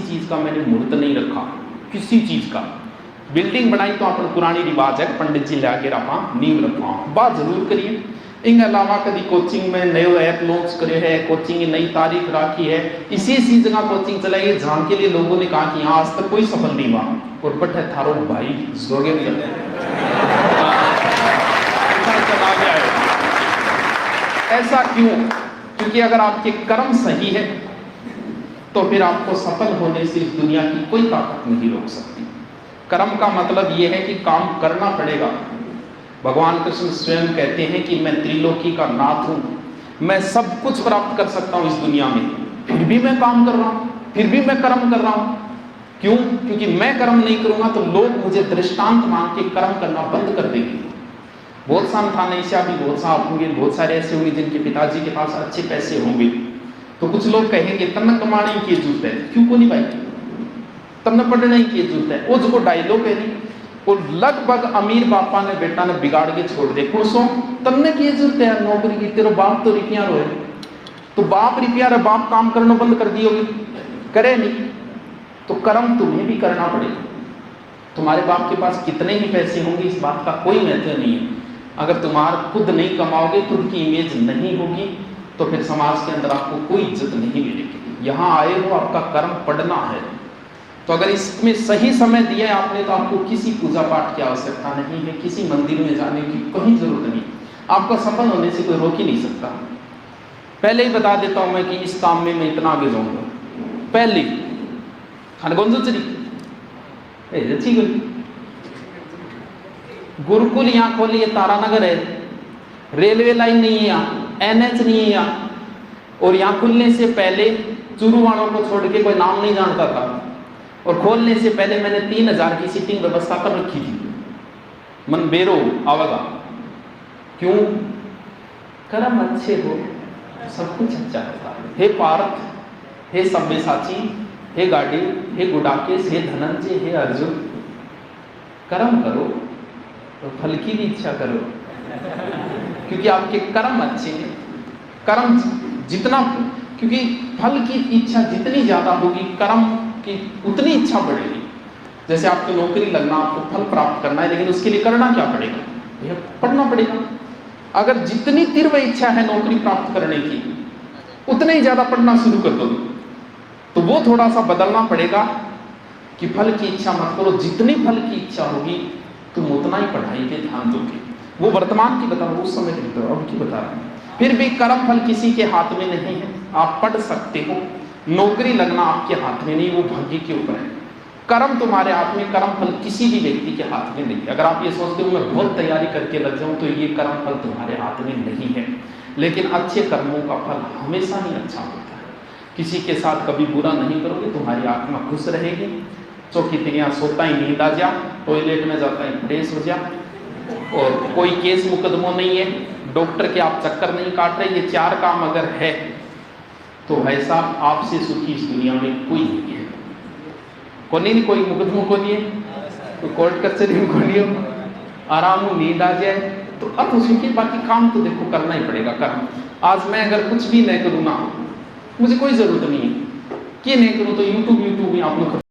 चीज का मैंने मुहूर्त नहीं रखा, किसी चीज का। बिल्डिंग बनाई तो अपन पुरानी रिवाज है, पंडित जी लाके रखा, नींव रखा, बात जरूर करिए। इन अलावा कभी कोचिंग में नयो ऐप लॉन्च करे है, कोचिंग की नई तारीख रखी है, इसी जगह कोचिंग चलाई है जहां के लिए लोगों ने कहा कि यहाँ आज तक कोई सफल नहीं हुआ, और बट है थारो भाई जोगे चला गया है। ऐसा क्यों? क्योंकि अगर आपके कर्म सही है तो फिर आपको सफल होने से इस दुनिया की कोई ताकत नहीं रोक सकती। कर्म का मतलब यह है कि काम करना पड़ेगा। भगवान कृष्ण स्वयं कहते हैं कि मैं त्रिलोकी का नाथ हूं, मैं सब कुछ प्राप्त कर सकता हूं इस दुनिया में, फिर भी मैं काम कर रहा हूं, फिर भी मैं कर्म कर रहा हूं। क्यों? क्योंकि मैं कर्म नहीं करूंगा तो लोग मुझे दृष्टांत मान के कर्म करना बंद कर देंगे। बहुत संतानेशा भी बहुत सा होंगे, बहुत सारे ऐसे होंगे जिनके पिताजी के पास अच्छे पैसे होंगे, तो कुछ लोग कहेंगे तन्ने कमाने की जरूरत है, क्यों को नहीं भाई, तन्ने पढ़ने की जरूरत है। वो जो डायलॉग है नहीं, वो लगभग अमीर बापा ने बेटा ने बिगाड़ के छोड़ दे। कुर्सों तन्ने की जरूरत है नौकरी की, तेरे बाप तो रिपिया रोए, तो बाप रिपिया रे, बाप काम करना बंद कर दियोगे, करे नहीं तो कर्म तुम्हें भी करना पड़ेगा। तुम्हारे बाप के पास कितने ही पैसे होंगे इस बात का कोई महत्व नहीं है, अगर तुम्हारा खुद नहीं कमाओगे, खुद की इमेज नहीं होगी, तो फिर समाज के अंदर आपको कोई इज्जत नहीं मिलेगी। यहाँ आए हो, आपका कर्म पढ़ना है, तो अगर इसमें सही समय दिया है आपने, तो आपको किसी पूजा पाठ की आवश्यकता नहीं है, किसी मंदिर में जाने की कोई जरूरत नहीं। आपका सफल होने से कोई रोक ही नहीं सकता। पहले ही बता देता हूं मैं कि इस काम में मैं इतना आगे जाऊंगा। पहले गुरुकुल यहाँ खोलिए, तारानगर है, रेलवे लाइन नहीं है यहाँ, NH नहीं है यहाँ, और यहाँ खुलने से पहले चूरू वालों को छोड़ के कोई नाम नहीं जानता था, और खोलने से पहले मैंने 3000 की सीटिंग व्यवस्था कर रखी थी। मन बेरो आवागा। क्यों? कर्म अच्छे हो सब कुछ अच्छा होता है। हे पार्थ, हे सब्यसाची, हे गाड़ी, हे गुडाकेश, हे धनंजय, हे अर्जुन, कर्म करो तो फल की भी इच्छा करो, क्योंकि आपके कर्म अच्छे हैं। कर्म जितना, क्योंकि फल की इच्छा जितनी ज्यादा होगी, कर्म की उतनी इच्छा बढ़ेगी। जैसे आपको नौकरी लगना, आपको फल प्राप्त करना है, लेकिन उसके लिए करना क्या पड़ेगा? भैया पढ़ना पड़ेगा। अगर जितनी तीव्र इच्छा है नौकरी प्राप्त करने की, उतने ही ज्यादा पढ़ना शुरू कर दोगे, तो वो थोड़ा सा बदलना पड़ेगा कि फल की इच्छा मत करो, जितनी फल की इच्छा होगी तुम उतना ही पढ़ाई पे ध्यान दोगे। वो वर्तमान की बता रहा हूं, उस समय की बता, अब की बता रहा हूं। फिर भी कर्म फल किसी के हाथ में नहीं है। आप पढ़ सकते हो, नौकरी लगना आपके हाथ में नहीं, वो भाग्य के ऊपर है। कर्म तुम्हारे हाथ में, कर्म फल किसी भी व्यक्ति के हाथ में नहीं है। अगर आप ये सोचते हो मैं बहुत तैयारी करके लग जाऊं, तो ये कर्म फल तुम्हारे हाथ में नहीं है। लेकिन अच्छे कर्मों का फल हमेशा ही अच्छा होता है। किसी के साथ कभी बुरा नहीं करोगे, तुम्हारी आत्मा खुश रहेगी। चौकी तिरियां सोता ही नींद आ जा, टॉयलेट में जाता ही फ्रेश हो जा, और कोई केस मुकदमों नहीं है, डॉक्टर के आप चक्कर नहीं काट रहे। ये 4 काम अगर है तो ऐसा आपसे सुखी इस दुनिया में कोई नहीं है। कोई मुकदमों को नहीं है, तो कोर्ट कचहरी में को नहीं हो, आराम हो, नींद आ जाए, तो अब उसके बाकी काम तो देखो करना ही पड़ेगा। कर्म आज मैं अगर कुछ भी नहीं करूँ ना, मुझे कोई जरूरत नहीं है कि नहीं करूँ, तो यूट्यूब में आप लोग